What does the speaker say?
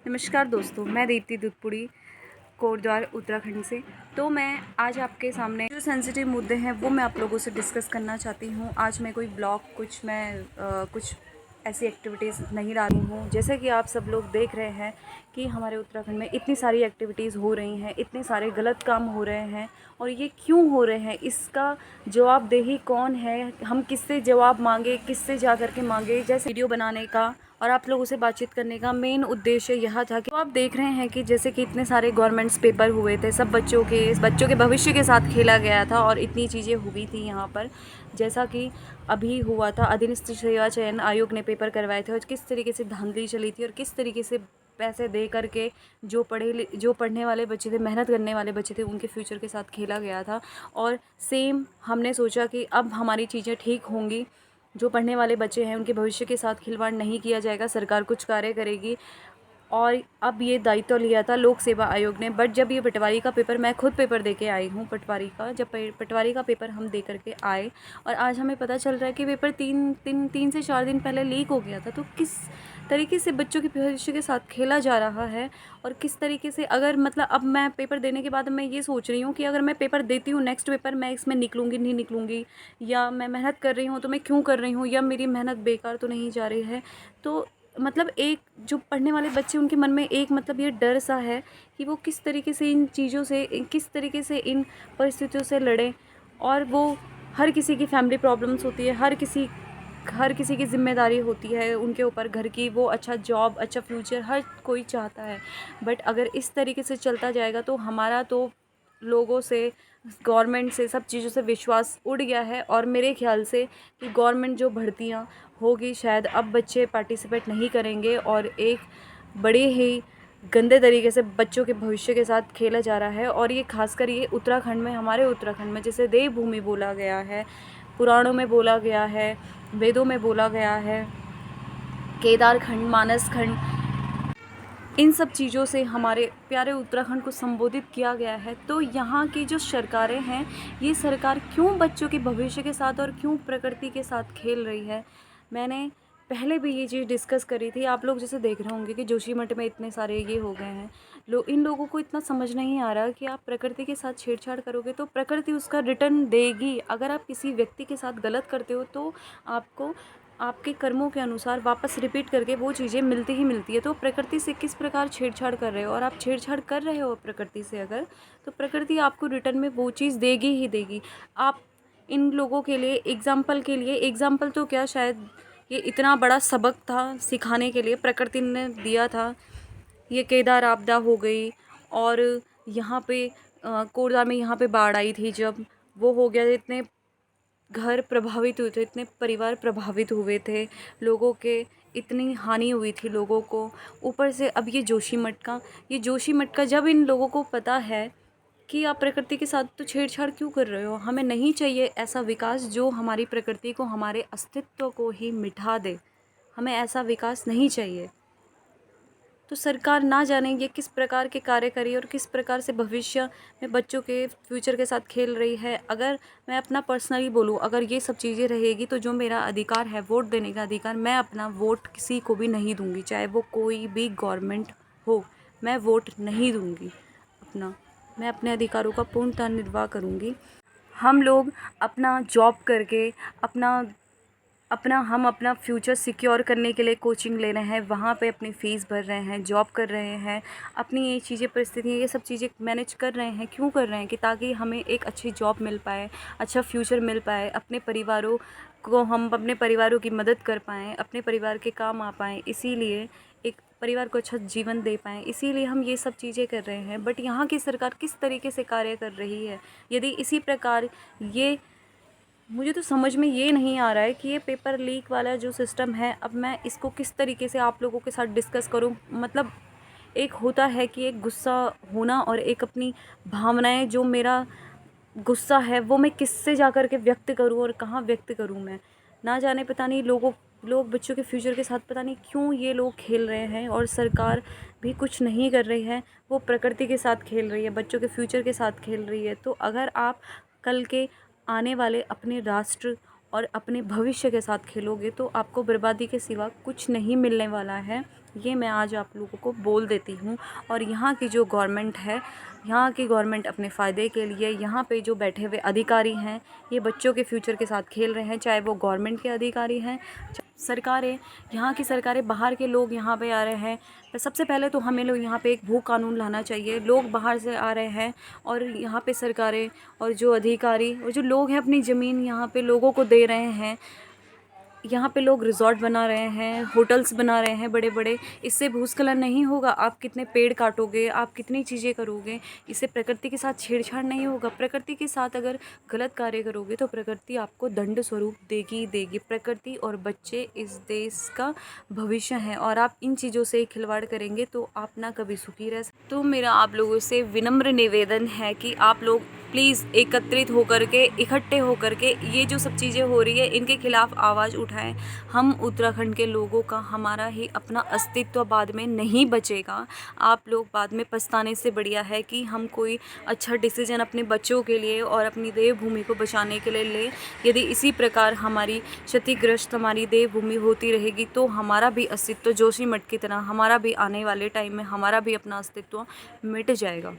नमस्कार दोस्तों, मैं दीप्ति दुधपुरी कोटद्वार उत्तराखंड से। तो मैं आज आपके सामने जो सेंसिटिव मुद्दे हैं वो मैं आप लोगों से डिस्कस करना चाहती हूँ। आज मैं कोई ब्लॉग कुछ ऐसी एक्टिविटीज़ नहीं डाली हूँ। जैसे कि आप सब लोग देख रहे हैं कि हमारे उत्तराखंड में इतनी सारी एक्टिविटीज़ हो रही हैं, इतने सारे गलत काम हो रहे हैं और ये क्यों हो रहे हैं, इसका जवाबदेही कौन है, हम किससे जवाब मांगे, किससे जा कर के मांगे। जैसे वीडियो बनाने का और आप लोगों से बातचीत करने का मेन उद्देश्य यह था कि तो आप देख रहे हैं कि जैसे कि इतने सारे गवर्नमेंट्स पेपर हुए थे, सब बच्चों के भविष्य के साथ खेला गया था और इतनी चीज़ें हुई थी यहाँ पर। जैसा कि अभी हुआ था, अधीनस्थ सेवा चयन आयोग ने पेपर करवाए थे और किस तरीके से धांधली चली थी और किस तरीके से पैसे दे करके जो पढ़ने वाले बच्चे थे, मेहनत करने वाले बच्चे थे, उनके फ्यूचर के साथ खेला गया था। और सेम हमने सोचा कि अब हमारी चीज़ें ठीक होंगी, जो पढ़ने वाले बच्चे हैं उनके भविष्य के साथ खिलवाड़ नहीं किया जाएगा, सरकार कुछ कार्य करेगी। और अब ये दायित्व लिया था लोक सेवा आयोग ने। बट जब ये पटवारी का पेपर, मैं खुद पेपर दे के आई हूँ पटवारी का, जब पटवारी का पेपर हम दे करके आए और आज हमें पता चल रहा है कि पेपर तीन से 4 दिन पहले लीक हो गया था। तो किस तरीके से बच्चों के भविष्य के साथ खेला जा रहा है और किस तरीके से, अगर मतलब अब मैं पेपर देने के बाद मैं ये सोच रही हूँ कि अगर मैं पेपर देती हूँ, नेक्स्ट पेपर मैं इसमें निकलूँगी नहीं निकलूँगी, या मैं मेहनत कर रही हूँ तो मैं क्यों कर रही हूँ, या मेरी मेहनत बेकार तो नहीं जा रही है। तो मतलब एक जो पढ़ने वाले बच्चे, उनके मन में एक मतलब ये डर सा है कि वो किस तरीके से इन चीज़ों से, किस तरीके से इन परिस्थितियों से लड़ें। और वो हर किसी की फैमिली प्रॉब्लम्स होती है, हर किसी की ज़िम्मेदारी होती है उनके ऊपर घर की, वो अच्छा जॉब, अच्छा फ्यूचर हर कोई चाहता है। बट अगर इस तरीके से चलता जाएगा तो हमारा तो लोगों से, गवर्नमेंट से, सब चीज़ों से विश्वास उड़ गया है। और मेरे ख्याल से कि गवर्नमेंट जो भर्तियाँ होगी, शायद अब बच्चे पार्टिसिपेट नहीं करेंगे और एक बड़े ही गंदे तरीके से बच्चों के भविष्य के साथ खेला जा रहा है। और ये खासकर ये उत्तराखंड में, हमारे उत्तराखंड में, जिसे देवभूमि बोला गया है, पुराणों में बोला गया है, वेदों में बोला गया है, केदार खंड, मानस खंड, इन सब चीज़ों से हमारे प्यारे उत्तराखंड को संबोधित किया गया है। तो यहाँ की जो सरकारें हैं, ये सरकार क्यों बच्चों के भविष्य के साथ और क्यों प्रकृति के साथ खेल रही है। मैंने पहले भी ये चीज़ डिस्कस करी थी। आप लोग जैसे देख रहे होंगे कि जोशीमठ में इतने सारे ये हो गए हैं, इन लोगों को इतना समझ नहीं आ रहा कि आप प्रकृति के साथ छेड़छाड़ करोगे तो प्रकृति उसका रिटर्न देगी। अगर आप किसी व्यक्ति के साथ गलत करते हो तो आपको आपके कर्मों के अनुसार वापस रिपीट करके वो चीज़ें मिलती ही मिलती है। तो प्रकृति से किस प्रकार छेड़छाड़ कर रहे हो, और आप छेड़छाड़ कर रहे हो प्रकृति से अगर, तो प्रकृति आपको रिटर्न में वो चीज़ देगी ही देगी। आप इन लोगों के लिए, एग्ज़ाम्पल तो क्या, शायद ये इतना बड़ा सबक था सिखाने के लिए प्रकृति ने दिया था। ये केदार आपदा हो गई और यहाँ पे कोरदा में यहाँ पे बाढ़ आई थी, जब वो हो गया, इतने घर प्रभावित हुए थे, इतने परिवार प्रभावित हुए थे, लोगों के इतनी हानि हुई थी लोगों को। ऊपर से अब ये जोशीमठ का जब इन लोगों को पता है कि आप प्रकृति के साथ तो छेड़छाड़ क्यों कर रहे हो, हमें नहीं चाहिए ऐसा विकास जो हमारी प्रकृति को, हमारे अस्तित्व को ही मिटा दे। हमें ऐसा विकास नहीं चाहिए। तो सरकार ना जाने ये किस प्रकार के कार्य करी और किस प्रकार से भविष्य में बच्चों के फ्यूचर के साथ खेल रही है। अगर मैं अपना पर्सनली बोलूँ, अगर ये सब चीज़ें रहेगी तो जो मेरा अधिकार है, वोट देने का अधिकार, मैं अपना वोट किसी को भी नहीं दूंगी, चाहे वो कोई भी गवर्नमेंट हो, मैं वोट नहीं दूंगी अपना। मैं अपने अधिकारों का पूर्णतः निर्वाह करूंगी। हम लोग अपना जॉब करके हम अपना फ्यूचर सिक्योर करने के लिए कोचिंग ले रहे हैं, वहाँ पे अपनी फ़ीस भर रहे हैं, जॉब कर रहे हैं, अपनी ये चीज़ें, परिस्थितियाँ, ये सब चीज़ें मैनेज कर रहे हैं। क्यों कर रहे हैं? कि ताकि हमें एक अच्छी जॉब मिल पाए, अच्छा फ्यूचर मिल पाए, हम अपने परिवारों की मदद कर पाएँ, अपने परिवार के काम आ पाएँ, इसीलिए एक परिवार को अच्छा जीवन दे पाएँ, इसीलिए हम ये सब चीज़ें कर रहे हैं। बट यहाँ की सरकार किस तरीके से कार्य कर रही है, यदि इसी प्रकार ये, मुझे तो समझ में ये नहीं आ रहा है कि ये पेपर लीक वाला जो सिस्टम है, अब मैं इसको किस तरीके से आप लोगों के साथ डिस्कस करूं। मतलब एक होता है कि एक गुस्सा होना और एक अपनी भावनाएं, जो मेरा गुस्सा है वो मैं किससे जा कर के व्यक्त करूं और कहाँ व्यक्त करूं। मैं ना जाने, पता नहीं लोग बच्चों के फ्यूचर के साथ पता नहीं क्यों ये लोग खेल रहे हैं, और सरकार भी कुछ नहीं कर रही है, वो प्रकृति के साथ खेल रही है, बच्चों के फ्यूचर के साथ खेल रही है। तो अगर आप कल के आने वाले अपने राष्ट्र और अपने भविष्य के साथ खेलोगे तो आपको बर्बादी के सिवा कुछ नहीं मिलने वाला है। ये मैं आज आप लोगों को बोल देती हूँ। और यहाँ की जो गवर्नमेंट है, यहाँ की गवर्नमेंट अपने फ़ायदे के लिए यहाँ पे जो बैठे हुए अधिकारी हैं, ये बच्चों के फ्यूचर के साथ खेल रहे हैं, चाहे वो गवर्नमेंट के अधिकारी हैं, सरकारें, यहाँ की सरकारें, बाहर के लोग यहाँ पे आ रहे हैं। तो सबसे पहले तो हमें लोग यहाँ पे एक भू कानून लाना चाहिए। लोग बाहर से आ रहे हैं और यहाँ पे सरकारें और जो अधिकारी और जो लोग हैं अपनी ज़मीन यहाँ पे लोगों को दे रहे हैं। यहाँ पे लोग रिज़ॉर्ट बना रहे हैं, होटल्स बना रहे हैं बड़े बड़े। इससे भूस्खलन नहीं होगा। आप कितने पेड़ काटोगे, आप कितनी चीज़ें करोगे, इससे प्रकृति के साथ छेड़छाड़ नहीं होगा। प्रकृति के साथ अगर गलत कार्य करोगे तो प्रकृति आपको दंड स्वरूप देगी ही देगी। प्रकृति और बच्चे इस देश का भविष्य हैं और आप इन चीज़ों से खिलवाड़ करेंगे तो आप ना कभी सुखी रह सकते। तो मेरा आप लोगों से विनम्र निवेदन है कि आप लोग प्लीज़ एकत्रित होकर के, इकट्ठे होकर के ये जो सब चीज़ें हो रही है इनके खिलाफ़ आवाज़ उठाएं। हम उत्तराखंड के लोगों का, हमारा ही अपना अस्तित्व बाद में नहीं बचेगा। आप लोग बाद में पछताने से बढ़िया है कि हम कोई अच्छा डिसीजन अपने बच्चों के लिए और अपनी देवभूमि को बचाने के लिए लें। यदि इसी प्रकार हमारी क्षतिग्रस्त हमारी देवभूमि होती रहेगी तो हमारा भी अस्तित्व जोशीमठ की तरह, हमारा भी आने वाले टाइम में हमारा भी अपना अस्तित्व मिट जाएगा।